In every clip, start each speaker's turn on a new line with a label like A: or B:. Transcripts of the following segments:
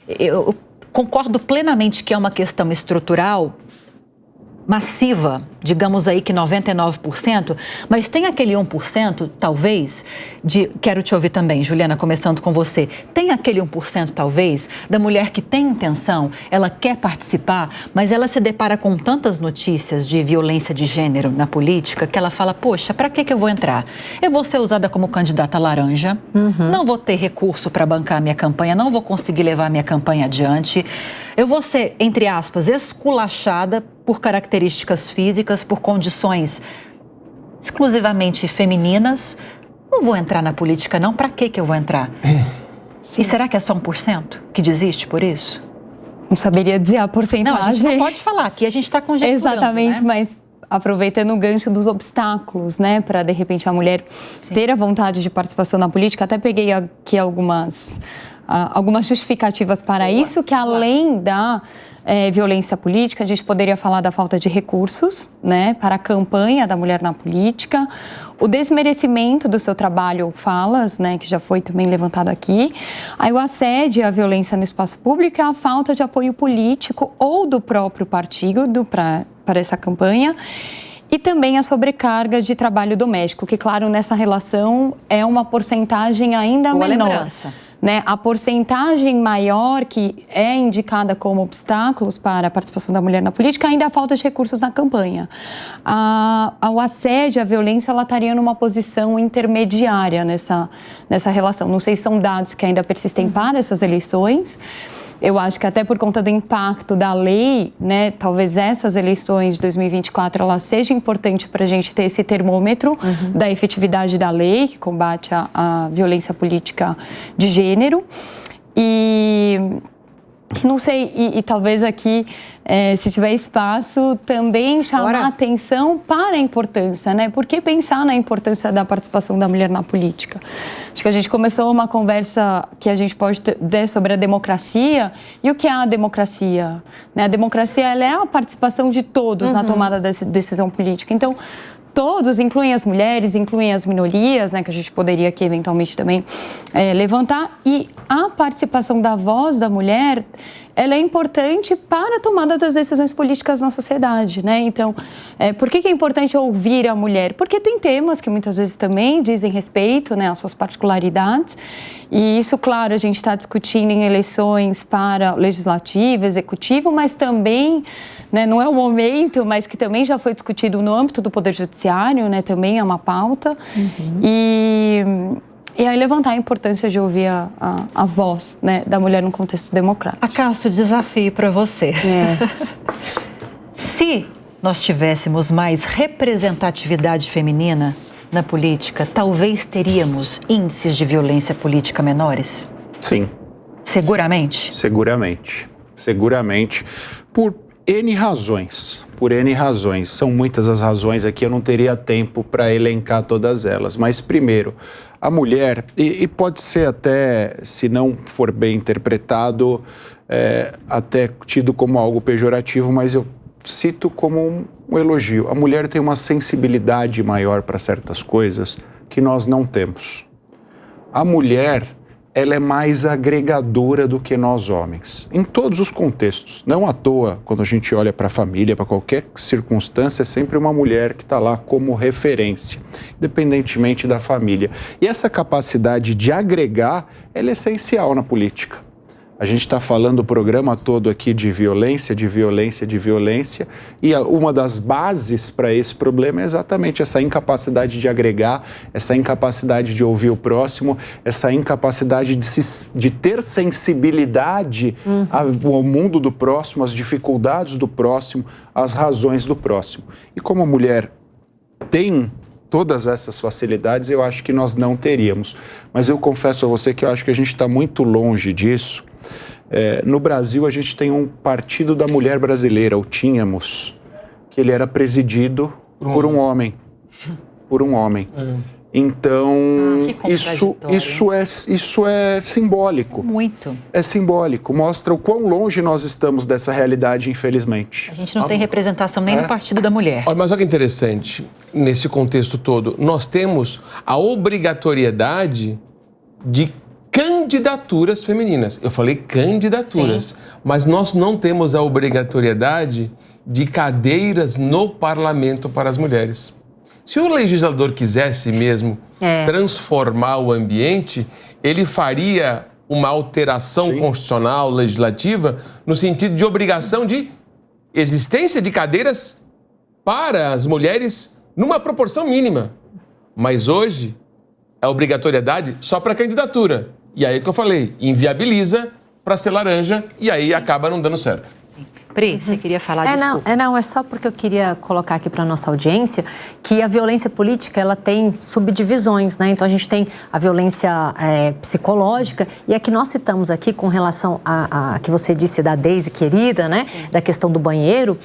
A: Eu concordo plenamente que é uma questão estrutural massiva, digamos aí que 99%, mas tem aquele 1%, talvez, quero te ouvir também, Juliana, começando com você, tem aquele 1%, talvez, da mulher que tem intenção, ela quer participar, mas ela se depara com tantas notícias de violência de gênero na política que ela fala, poxa, para que eu vou entrar? Eu vou ser usada como candidata laranja, não vou ter recurso para bancar a minha campanha, não vou conseguir levar a minha campanha adiante, eu vou ser, entre aspas, esculachada por características físicas, por condições exclusivamente femininas. Não vou entrar na política, não. Para que eu vou entrar? Sim. E será que é só 1% que desiste por isso?
B: Não saberia dizer a porcentagem.
A: Não, a gente não pode falar, aqui a gente está conjecturando.
B: Exatamente,
A: né?
B: Mas aproveitando o gancho dos obstáculos, né, para de repente a mulher ter a vontade de participação na política, até peguei aqui algumas justificativas para isso, que além da violência política, a gente poderia falar da falta de recursos, né, para a campanha da mulher na política, o desmerecimento do seu trabalho ou falas, né, que já foi também levantado aqui, aí o assédio, a violência no espaço público e a falta de apoio político ou do próprio partido para essa campanha. E também a sobrecarga de trabalho doméstico, que, claro, nessa relação é uma porcentagem ainda
A: Boa
B: menor.
A: Lembrança.
B: Né? A porcentagem maior que é indicada como obstáculos para a participação da mulher na política ainda é a falta de recursos na campanha. O assédio, a violência, ela estaria numa posição intermediária nessa relação. Não sei se são dados que ainda persistem para essas eleições. Eu acho que até por conta do impacto da lei, né, talvez essas eleições de 2024, ela seja importante para a gente ter esse termômetro da efetividade da lei, que combate a violência política de gênero. E não sei, e talvez aqui, se tiver espaço, também chamar a atenção para a importância, né? Por que pensar na importância da participação da mulher na política? Acho que a gente começou uma conversa que a gente pode ter sobre a democracia. E o que é a democracia? Né? A democracia, ela é a participação de todos na tomada da decisão política. Então, todos, incluem as mulheres, incluem as minorias, né, que a gente poderia aqui eventualmente também levantar. E a participação da voz da mulher, ela é importante para a tomada das decisões políticas na sociedade, né? Então, por que é importante ouvir a mulher? Porque tem temas que muitas vezes também dizem respeito, né, às suas particularidades. E isso, claro, a gente está discutindo em eleições para legislativo, executivo, mas também, né, não é o momento, mas que também já foi discutido no âmbito do Poder Judiciário, né, também é uma pauta. E aí levantar a importância de ouvir a voz, né, da mulher num contexto democrático.
A: Acácio, desafio para você. Se nós tivéssemos mais representatividade feminina na política, talvez teríamos índices de violência política menores?
C: Sim.
A: Seguramente?
C: Seguramente. Por N razões. São muitas as razões aqui, eu não teria tempo para elencar todas elas. Mas, primeiro, a mulher, e pode ser até, se não for bem interpretado, até tido como algo pejorativo, mas eu cito como um elogio. A mulher tem uma sensibilidade maior para certas coisas que nós não temos. A mulher, ela é mais agregadora do que nós homens, em todos os contextos. Não à toa, quando a gente olha para a família, para qualquer circunstância, é sempre uma mulher que está lá como referência, independentemente da família. E essa capacidade de agregar, ela é essencial na política. A gente está falando o programa todo aqui de violência, e uma das bases para esse problema é exatamente essa incapacidade de agregar, essa incapacidade de ouvir o próximo, essa incapacidade de ter sensibilidade ao mundo do próximo, às dificuldades do próximo, às razões do próximo. E como a mulher tem todas essas facilidades, eu acho que nós não teríamos. Mas eu confesso a você que eu acho que a gente está muito longe disso. No Brasil, a gente tem um Partido da Mulher Brasileira, ou tínhamos, que ele era presidido por um homem. Então, isso é simbólico.
A: Muito.
C: É simbólico, mostra o quão longe nós estamos dessa realidade, infelizmente.
A: A gente não tem representação nem no Partido da Mulher.
D: Olha, mas olha que interessante, nesse contexto todo, nós temos a obrigatoriedade de candidaturas femininas. Eu falei candidaturas, sim, mas nós não temos a obrigatoriedade de cadeiras no parlamento para as mulheres. Se o legislador quisesse mesmo transformar o ambiente, ele faria uma alteração, sim, constitucional, legislativa, no sentido de obrigação de existência de cadeiras para as mulheres numa proporção mínima. Mas hoje, é obrigatoriedade só para candidatura. E aí que eu falei, inviabiliza para ser laranja e aí acaba não dando certo.
A: Pri, você queria falar disso?
E: É só porque eu queria colocar aqui para a nossa audiência que a violência política, ela tem subdivisões, né? Então, a gente tem a violência psicológica e a que nós citamos aqui com relação a que você disse da Deise, querida, né? Sim. Da questão do banheiro,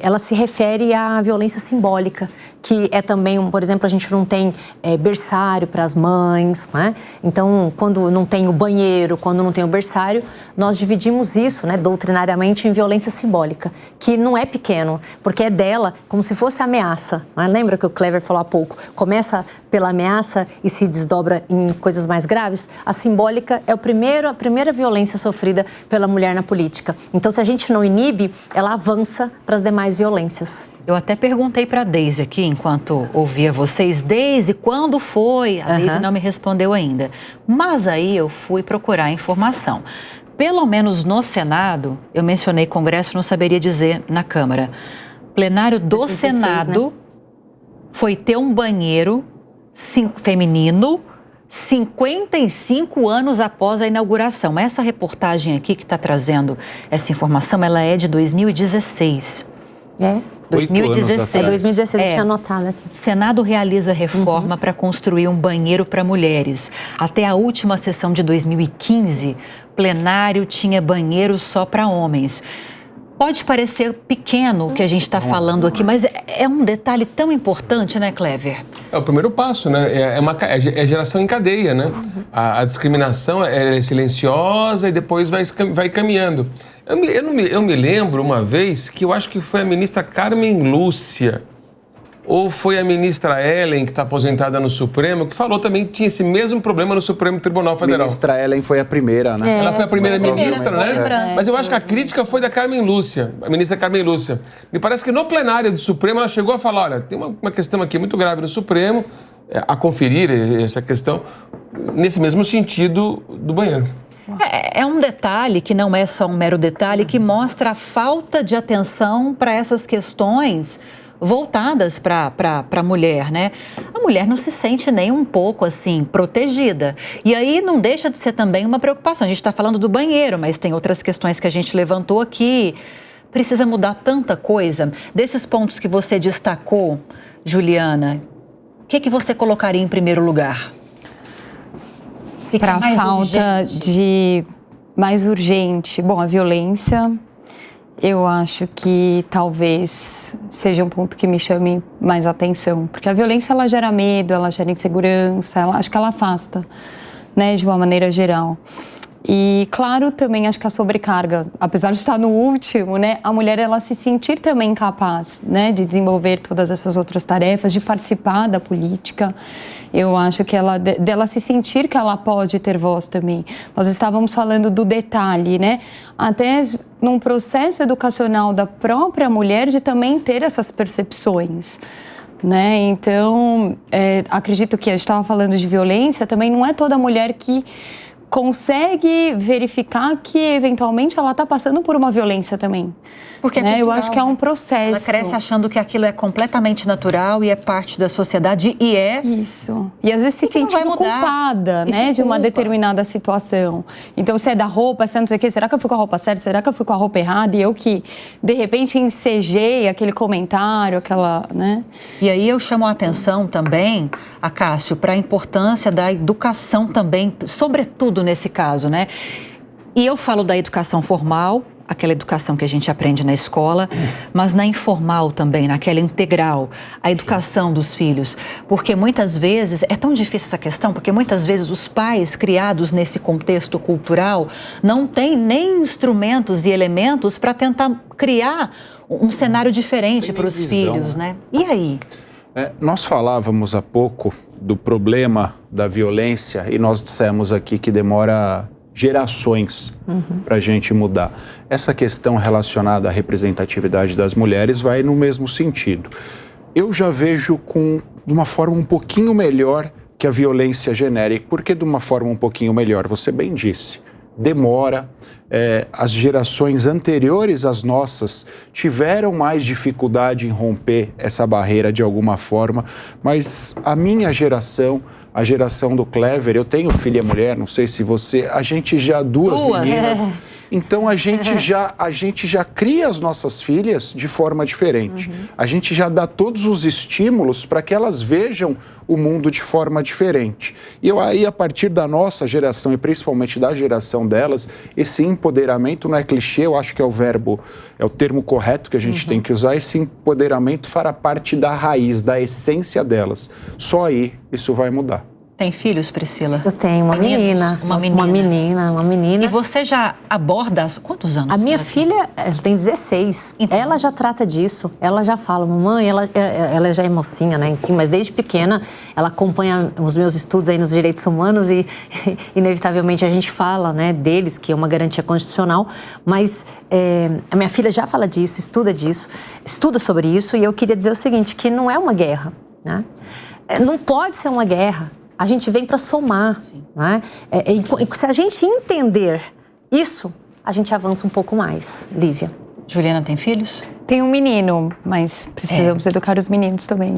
E: ela se refere à violência simbólica, que é também, por exemplo, a gente não tem berçário para as mães, né? Então, quando não tem o banheiro, quando não tem o berçário, nós dividimos isso, né, doutrinariamente em violência simbólica, que não é pequeno, porque é dela como se fosse ameaça. Né? Lembra que o Clever falou há pouco? Começa pela ameaça e se desdobra em coisas mais graves? A simbólica é a primeira violência sofrida pela mulher na política. Então, se a gente não inibe, ela avança para as demais violências.
A: Eu até perguntei para a Deise aqui, enquanto ouvia vocês, Deise, quando foi? A Deise não me respondeu ainda. Mas aí eu fui procurar informação. Pelo menos no Senado, eu mencionei Congresso, não saberia dizer na Câmara. Plenário do 2016, Senado, né? Foi ter um banheiro feminino 55 anos após a inauguração. Essa reportagem aqui que está trazendo essa informação, ela é de 2016. 2016.
E: 2016, eu tinha anotado aqui.
A: Senado realiza reforma para construir um banheiro para mulheres. Até a última sessão de 2015, plenário tinha banheiro só para homens. Pode parecer pequeno o que a gente está falando aqui, mas é um detalhe tão importante, né, Clever?
D: É o primeiro passo, né? É geração em cadeia, né? A discriminação é silenciosa e depois vai caminhando. Eu me lembro uma vez que eu acho que foi a ministra Carmen Lúcia, ou foi a ministra Ellen, que está aposentada no Supremo, que falou também que tinha esse mesmo problema no Supremo Tribunal Federal.
C: A ministra Ellen foi a primeira, né?
D: Ela foi a primeira ministra, né? Mas eu acho que a crítica foi da Carmen Lúcia, a ministra Carmen Lúcia. Me parece que no plenário do Supremo ela chegou a falar, olha, tem uma questão aqui muito grave no Supremo, a conferir essa questão, nesse mesmo sentido do banheiro.
A: É um detalhe que não é só um mero detalhe, que mostra a falta de atenção para essas questões voltadas para a mulher, né? A mulher não se sente nem um pouco, assim, protegida. E aí não deixa de ser também uma preocupação. A gente está falando do banheiro, mas tem outras questões que a gente levantou aqui. Precisa mudar tanta coisa. Desses pontos que você destacou, Juliana, o que você colocaria em primeiro lugar?
B: Para a falta de mais urgente. Bom, a violência, eu acho que talvez seja um ponto que me chame mais atenção. Porque a violência, ela gera medo, ela gera insegurança, acho que ela afasta, né, de uma maneira geral. E, claro, também acho que a sobrecarga, apesar de estar no último, né, a mulher, ela se sentir também capaz, né, de desenvolver todas essas outras tarefas, de participar da política. Eu acho que dela se sentir que ela pode ter voz também. Nós estávamos falando do detalhe, né, até num processo educacional da própria mulher de também ter essas percepções. Né? Então, acredito que a gente estava falando de violência, também não é toda mulher que consegue verificar que, eventualmente, ela está passando por uma violência também.
A: Porque
B: né? Eu acho que é um processo.
A: Ela cresce achando que aquilo é completamente natural e é parte da sociedade e é...
B: Isso. E às vezes se sentindo culpada, né, de uma determinada situação. Então, se é da roupa, se é não sei o quê, será que eu fui com a roupa certa? Será que eu fui com a roupa errada? E eu que, de repente, ensejei aquele comentário, aquela, né?
A: E aí eu chamo a atenção também, Acácio, para a importância da educação também, sobretudo nesse caso, né? E eu falo da educação formal, aquela educação que a gente aprende na escola, mas na informal também, naquela integral, a educação dos filhos. Porque muitas vezes, é tão difícil essa questão, porque muitas vezes os pais criados nesse contexto cultural não têm nem instrumentos e elementos para tentar criar um cenário diferente para os filhos, né? E aí?
C: Nós falávamos há pouco do problema da violência e nós dissemos aqui que demora gerações para a gente mudar. Essa questão relacionada à representatividade das mulheres vai no mesmo sentido. Eu já vejo de uma forma um pouquinho melhor que a violência genérica. Por que de uma forma um pouquinho melhor? Você bem disse. Demora. As gerações anteriores às nossas tiveram mais dificuldade em romper essa barreira de alguma forma, mas a minha geração, a geração do Clever, eu tenho filha mulher, não sei se você, a gente já duas meninas, então a gente já cria as nossas filhas de forma diferente. A gente já dá todos os estímulos para que elas vejam o mundo de forma diferente. E aí, a partir da nossa geração e principalmente da geração delas, esse empoderamento não é clichê, eu acho que é o termo correto que a gente tem que usar, esse empoderamento fará parte da raiz, da essência delas. Só aí isso vai mudar.
A: Tem filhos, Priscila?
E: Eu tenho uma menina. Uma menina.
A: E você já aborda... Quantos anos?
E: A minha filha, ela tem 16. Então. Ela já trata disso. Ela já fala, mamãe, ela já é mocinha, né? Enfim, mas desde pequena ela acompanha os meus estudos aí nos direitos humanos e inevitavelmente a gente fala, né, deles, que é uma garantia constitucional. Mas a minha filha já fala disso, estuda sobre isso. E eu queria dizer o seguinte, que não é uma guerra, né? Não pode ser uma guerra. A gente vem para somar, né? Se a gente entender isso, a gente avança um pouco mais. Lívia.
A: Juliana tem filhos?
B: Tem um menino, mas precisamos educar os meninos também.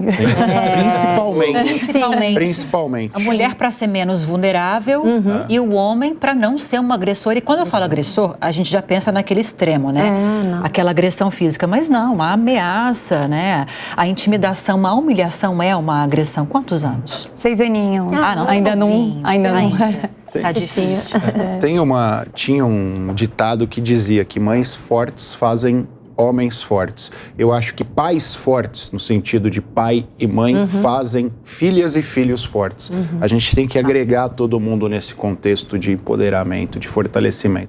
C: Principalmente.
A: A mulher para ser menos vulnerável e o homem para não ser um agressor. E quando eu falo agressor, a gente já pensa naquele extremo, né? Aquela agressão física. Mas não, a ameaça, né? A intimidação, a humilhação é uma agressão. Quantos anos?
B: 6 aninhos.
A: Não,
B: ainda não.
A: Tá difícil.
C: Tinha um ditado que dizia que mães fortes fazem homens fortes. Eu acho que pais fortes, no sentido de pai e mãe, fazem filhas e filhos fortes. A gente tem que agregar todo mundo nesse contexto de empoderamento, de fortalecimento.